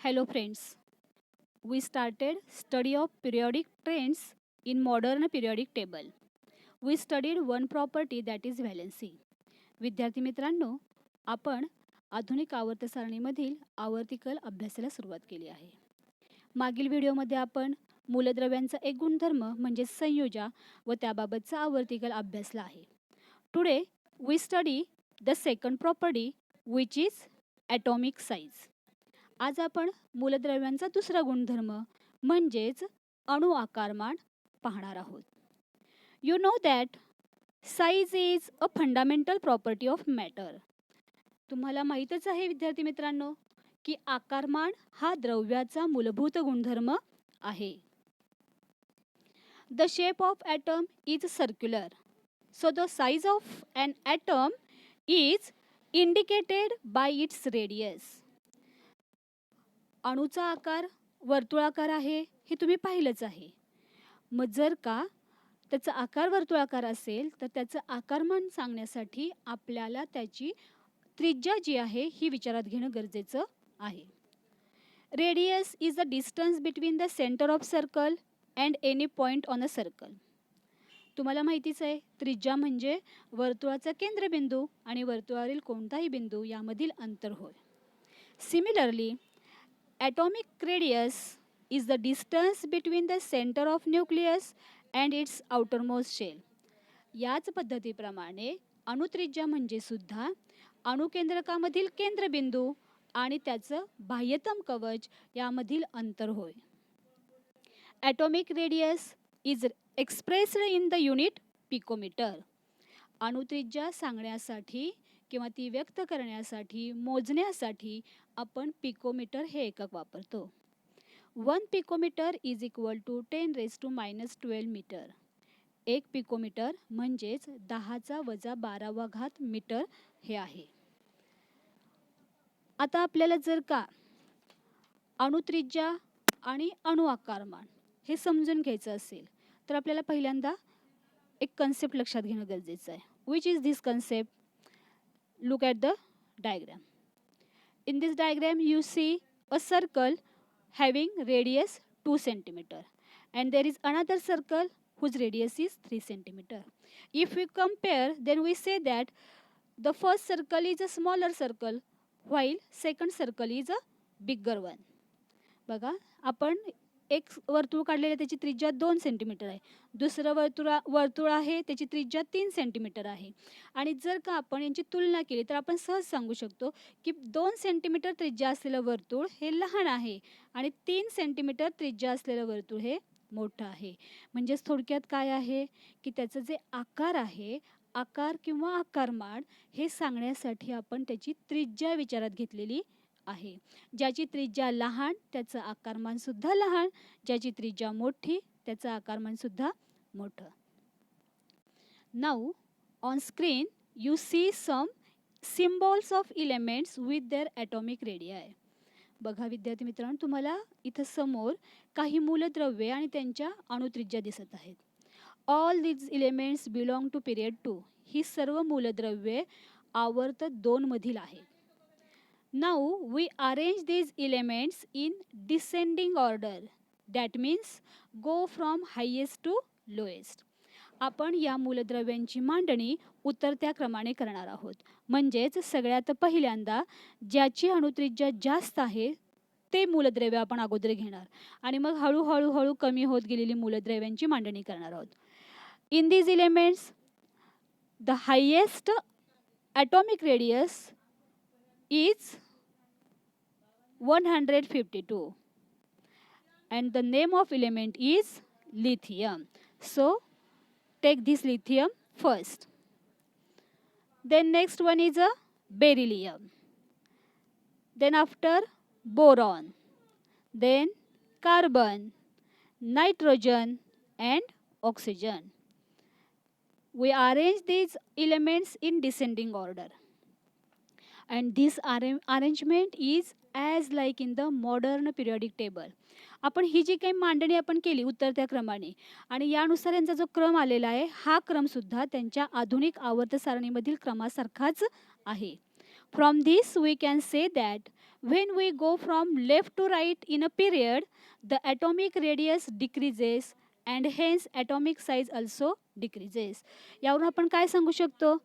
Hello friends. We started study of periodic trends in modern periodic table. We studied one property that is valency. विद्यार्थी मित्रांनो, आपण आधुनिक आवर्त सारणीमधील आवर्तिकल अभ्यासाला सुरुवात केली आहे. मागील व्हिडिओमध्ये आपण मूलद्रव्यांचा एक गुणधर्म म्हणजे संयोजा व त्याबाबतचा आवर्तिकल अभ्यासला आहे. Today we study the second property which is atomic size. आज आपण मूलद्रव्यांचा दुसरा गुणधर्म म्हणजेच अणु आकारमान पाहणार आहोत. You know that size is a fundamental property of matter. तुम्हाला माहीतच आहे विद्यार्थी मित्रांनो की आकारमान हा द्रव्याचा मूलभूत गुणधर्म आहे. The shape of atom is circular, so the size of an atom is indicated by its radius. अणूचा आकार वर्तुळाकार आहे हे तुम्ही पाहिलंच आहे. मग जर का त्याचा आकार वर्तुळाकार असेल तर त्याचं आकारमान सांगण्यासाठी आपल्याला त्याची त्रिज्या जी आहे ही विचारात घेणं गरजेचं आहे. Radius is the distance between the centre of circle and any point on a circle. तुम्हाला माहितीच आहे त्रिज्या म्हणजे वर्तुळाचा केंद्रबिंदू आणि वर्तुळावरील कोणताही बिंदू यामधील अंतर होय. Similarly atomic radius is the distance between the center of nucleus and its outermost shell. याच पद्धतीप्रमाणे अणुत्रिज्या म्हणजे सुद्धा अणुकेंद्रकामधील केंद्रबिंदू आणि त्याचं बाह्यतम कवच यामधील अंतर होय. Atomic radius is expressed in the unit picometre. अणुत्रिज्या सांगण्यासाठी किंवा ती व्यक्त करण्यासाठी मोजण्यासाठी आपण पिकोमीटर हे एकक वापरतो. 1 picometre is equal to 10⁻⁻12 metre. 1 picometre म्हणजेच 10⁻12 मीटर हे आहे. आता आपल्याला जर का अणुत्रिज्या आणि अणु आकारमान हे समजून घ्यायचं असेल तर आपल्याला पहिल्यांदा एक कन्सेप्ट लक्षात घेणं गरजेचं आहे. Which is this concept? Look at the diagram. In this diagram you see a circle having radius 2 cm and there is another circle whose radius is 3 cm. If we compare, then we say that the first circle is a smaller circle while second circle is a bigger one. बघा, आपण एक वर्तुळ काढलेले त्याची त्रिज्या 2 centimetre आहे. दुसरं वर्तुळ आहे त्याची त्रिज्या 3 सेंटीमीटर आहे. आणि जर का आपण यांची तुलना केली तर आपण सहज सांगू शकतो की 2 सेंटीमीटर त्रिज्या असलेलं वर्तुळ हे लहान आहे आणि 3 सेंटीमीटर त्रिज्या असलेलं वर्तुळ हे मोठं आहे. म्हणजेच थोडक्यात काय आहे की त्याचं जे आकार आहे, आकार किंवा आकारमान हे सांगण्यासाठी आपण त्याची त्रिज्या विचारात घेतलेली आहे. ज्याची त्रिज्या लहान त्याचं आकारमान सुद्धा लहान, ज्याची त्रिज्या मोठी त्याचं आकारमान सुद्धा मोठं. Now on screen you see some symbols of elements with their atomic radii. बघा विद्यार्थी मित्रांनो, तुम्हाला इथं समोर काही मूलद्रव्ये आणि त्यांच्या अणुत्रिज्या दिसत आहेत. All these elements belong to period 2. ही सर्व मूलद्रव्ये आवर्त 2 मधील आहेत. Now we arrange these elements in descending order. That means go from highest to lowest. आपण या मूलद्रव्यांची मांडणी उतरत्या क्रमाने करणार आहोत. म्हणजेच सगळ्यात पहिल्यांदा ज्याची अणुत्रिज्या जास्त आहे ते मूलद्रव्य आपण अगोदर घेणार आणि मग हळूहळू कमी होत गेलेली मूलद्रव्यांची मांडणी करणार आहोत. In these elements the highest atomic radius is 152 and the name of element is lithium. So take this lithium first. Then next one is a beryllium. Then after boron. Then carbon, nitrogen and oxygen. We arrange these elements in descending order. And this arrangement is as like in the modern periodic table. आपण ही जी काही मांडणी आपण केली उतरत्या क्रमाने आणि यानुसार यांचा जो क्रम आलेला आहे हा क्रम सुद्धा त्यांच्या आधुनिक आवर्त सारणीमधील क्रमासारखाच आहे. From this, we can say that when we go from left to right in a period, the atomic radius decreases and hence atomic size also decreases. यावरून आपण काय सांगू शकतो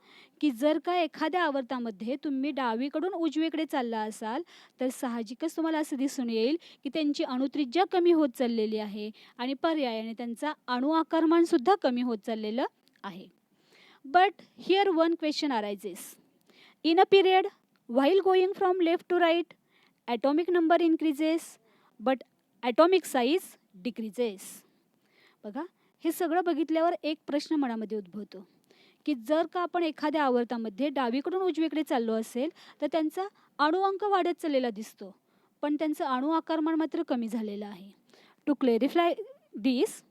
की जर का एखाद्या आवर्तामध्ये तुम्ही डावीकडून उजवीकडे चालला असाल तर साहजिकच तुम्हाला असं दिसून येईल की त्यांची अणुत्रिज्या कमी होत चाललेली आहे आणि पर्यायाने त्यांचा अणु आकारमानसुद्धा कमी होत चाललेलं आहे. But here one question arises. In a period, while going from left to right, atomic number increases, but atomic size decreases. बघा, हे सगळं बघितल्यावर एक प्रश्न मनामध्ये उद्भवतो की जर का आपण एखाद्या आवर्तामध्ये डावीकडून उजवीकडे चाललो असेल तर त्यांचा अणुअंक वाढत चाललेला दिसतो, पण त्यांचं अणु आकारमान मात्र कमी झालेलं आहे. To clarify this,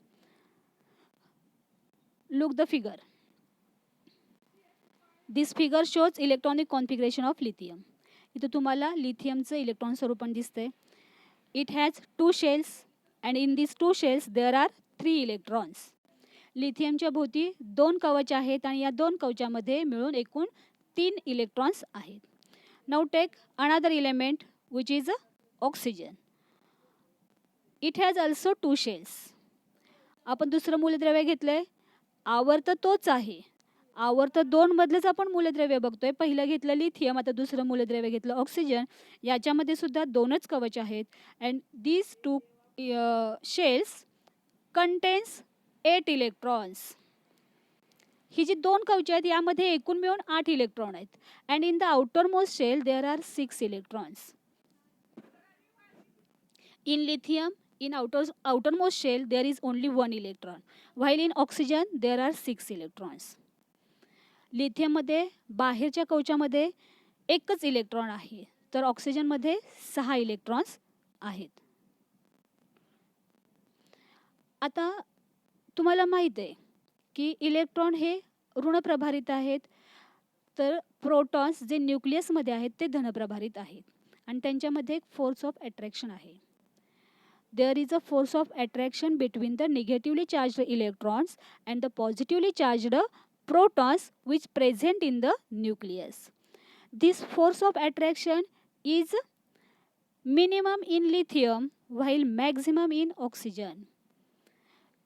look the figure. This figure shows electronic configuration of lithium. इथं तुम्हाला लिथियमचं इलेक्ट्रॉन स्वरूपण दिसतंय. It has 2 shells and in this 2 shells there are 3 electrons. लिथियमच्या भोवती 2 कवच आहेत आणि या 2 कवचामध्ये मिळून एकूण 3 इलेक्ट्रॉन्स आहेत. Now take another element which is oxygen. It has also 2 shells. आपण दुसरं मूलद्रव्य घेतलंय. आवर्त तोच आहे. आवर्त 2 मधलंच आपण मूलद्रव्य बघतोय. पहिलं घेतलं लिथियम, आता दुसरं मूलद्रव्य घेतलं ऑक्सिजन. याच्यामध्ये सुद्धा 2च कवच आहेत and these 2 shells contains 8 electrons. ही जी 2 कवच आहेत यामध्ये एकूण मिळून 8 इलेक्ट्रॉन आहेत and in the outermost shell there are 6 electrons. In lithium, in outermost shell, there is only 1 electron, while in oxygen, there are 6 electrons. लिथियममध्ये बाहेरच्या कवचामध्ये एकच इलेक्ट्रॉन आहे, तर ऑक्सिजनमध्ये 6 इलेक्ट्रॉन्स आहेत. आता तुम्हाला माहीत आहे की इलेक्ट्रॉन हे ऋणप्रभारित आहेत, तर प्रोटॉन्स जे न्यूक्लियसमध्ये आहेत ते धनप्रभारित आहेत आणि त्यांच्यामध्ये एक फोर्स ऑफ अट्रॅक्शन आहे. There is a force of attraction between the negatively charged electrons and the positively charged protons which present in the nucleus. This force of attraction is minimum in lithium while maximum in oxygen.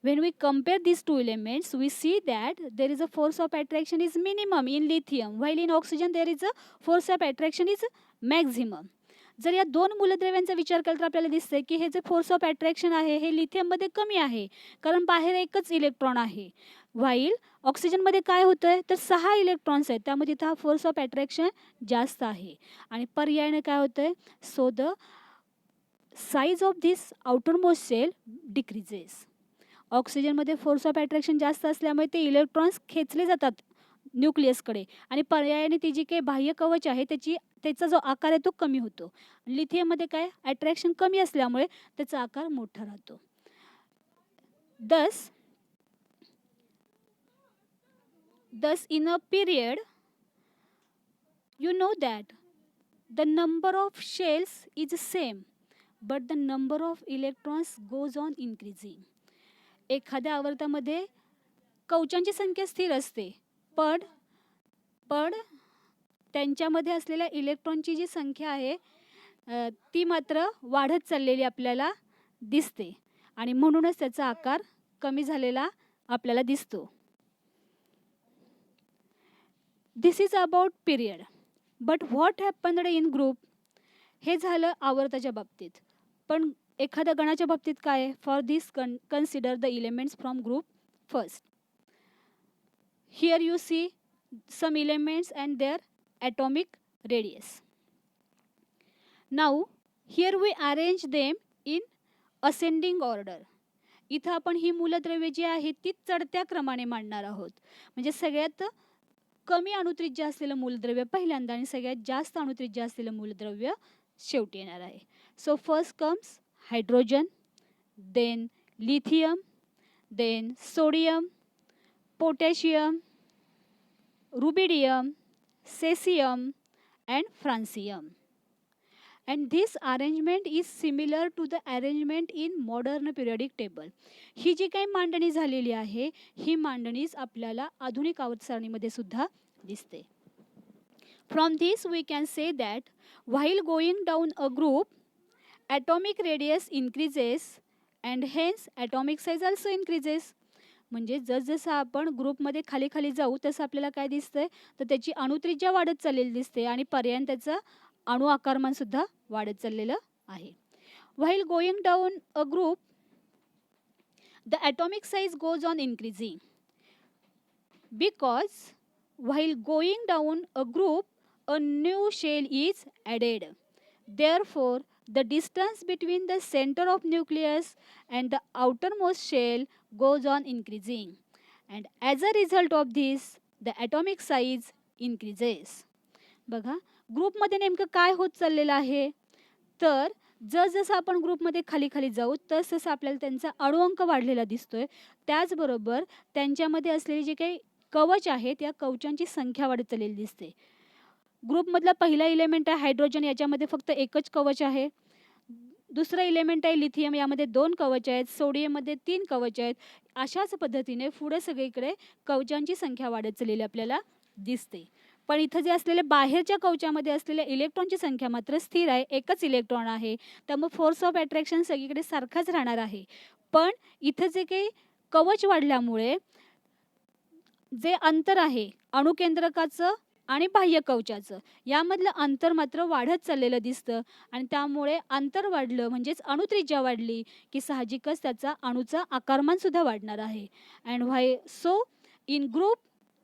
When we compare these two elements, we see that there is a force of attraction is minimum in lithium while in oxygen there is a force of attraction is maximum. जर या 2 मूलद्रव्यांचा विचार केला तर आपल्याला दिसतंय की हे जे फोर्स ऑफ अट्रॅक्शन आहे हे लिथियममध्ये कमी आहे कारण बाहेर एकच इलेक्ट्रॉन आहे. व्हाईल ऑक्सिजनमध्ये काय होतंय तर 6 इलेक्ट्रॉन्स आहेत, त्यामध्ये इथं हा फोर्स ऑफ अट्रॅक्शन जास्त आहे आणि पर्यायाने काय होतंय, so the size of this outermost shell decreases. ऑक्सिजनमध्ये फोर्स ऑफ अट्रॅक्शन जास्त असल्यामुळे ते इलेक्ट्रॉन्स खेचले जातात न्यूक्लियसकडे आणि पर्यायाने ती जी काही बाह्य कवच आहे त्याचा जो आकार आहे तो कमी होतो. लिथियममध्ये काय अट्रॅक्शन कमी असल्यामुळे त्याचा आकार मोठा राहतो. Thus in a period, you know that the number of shells is same, but the number of electrons goes on increasing. एखाद्या आवर्तामध्ये कवचांची संख्या स्थिर असते, पण त्यांच्यामध्ये असलेल्या इलेक्ट्रॉनची जी संख्या आहे ती मात्र वाढत चाललेली आपल्याला दिसते आणि म्हणूनच त्याचा आकार कमी झालेला आपल्याला दिसतो. This is about period, but what happened in group. हे झालं आवर्ताच्या बाबतीत, पण एखाद्या गणाच्या बाबतीत काय आहे. For this consider the elements from group first. Here you see some elements and their atomic radius. Now here we arrange them in ascending order. इथं आपण ही मूलद्रव्ये जी आहेत ती चढत्या क्रमाने मांडणार आहोत. म्हणजे सगळ्यात कमी अणुत्रिज्या असलेलं मूलद्रव्य पहिल्यांदा आणि सगळ्यात जास्त अणुत्रिज्या असलेलं मूलद्रव्य शेवटी येणार आहे. So first comes hydrogen, then lithium, then sodium, potassium, rubidium, cesium and francium. And this arrangement is similar to the arrangement in modern periodic table. ही जी काही मांडणी झालेली आहे ही मांडणीच आपल्याला आधुनिक आवर्त सारणीमध्ये सुद्धा दिसते. From this we can say that while going down a group, atomic radius increases and hence atomic size also increases. म्हणजे जसजसं आपण ग्रुपमध्ये खाली खाली जाऊ तसं आपल्याला काय दिसतंय, तर त्याची अणुत्रिज्या वाढत चाललेली दिसते आणि पर्यायाने त्याचं अणु आकारमानसुद्धा वाढत चाललेलं आहे. While going down a group, the atomic size goes on increasing because while going down a group, a new shell is added. Therefore, the distance between the center of nucleus and the outermost shell goes on increasing. And as a result of this, the atomic size increases. बघा ग्रुपमध्ये नेमकं काय होत चाललेलं आहे, तर जसजसं आपण ग्रुपमध्ये खाली खाली जाऊ तसतसं आपल्याला त्यांचा अणुअंक वाढलेला दिसतोय. त्याचबरोबर त्यांच्यामध्ये असलेली जे काही कवच आहे त्या कवचांची संख्या वाढत चाललेली दिसते. ग्रुपमधला पहिला इलेमेंट आहे हायड्रोजन, याच्यामध्ये फक्त एकच कवच आहे. दुसरा इलेमेंट आहे लिथियम, यामध्ये 2 कवच आहेत. सोडियममध्ये 3 कवच आहेत. अशाच पद्धतीने पुढे सगळीकडे कवचांची संख्या वाढत चाललेली आपल्याला दिसते. पण इथं जे असलेले बाहेरच्या कवचामध्ये असलेल्या इलेक्ट्रॉनची संख्या मात्र स्थिर आहे, एकच इलेक्ट्रॉन आहे. त्यामुळे फोर्स ऑफ अट्रॅक्शन सगळीकडे सारखाच राहणार आहे. पण इथं जे काही कवच वाढल्यामुळे जे अंतर आहे अणुकेंद्रकाचं आणि बाह्य कवचाचं, यामधलं अंतर मात्र वाढत चाललेलं दिसतं आणि त्यामुळे अंतर वाढलं म्हणजेच अणुत्रिज्या वाढली की साहजिकच त्याचा अणूचा आकारमानसुद्धा वाढणार आहे. And why so in group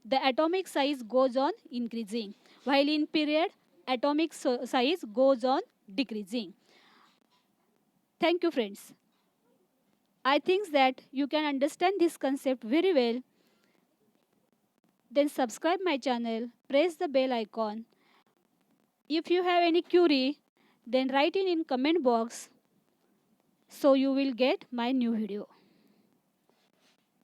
the atomic size goes on increasing while in period atomic size goes on decreasing. Thank you friends. I think that you can understand this concept very well. Then subscribe my channel, press the bell icon. If you have any query, then write in comment box so you will get my new video.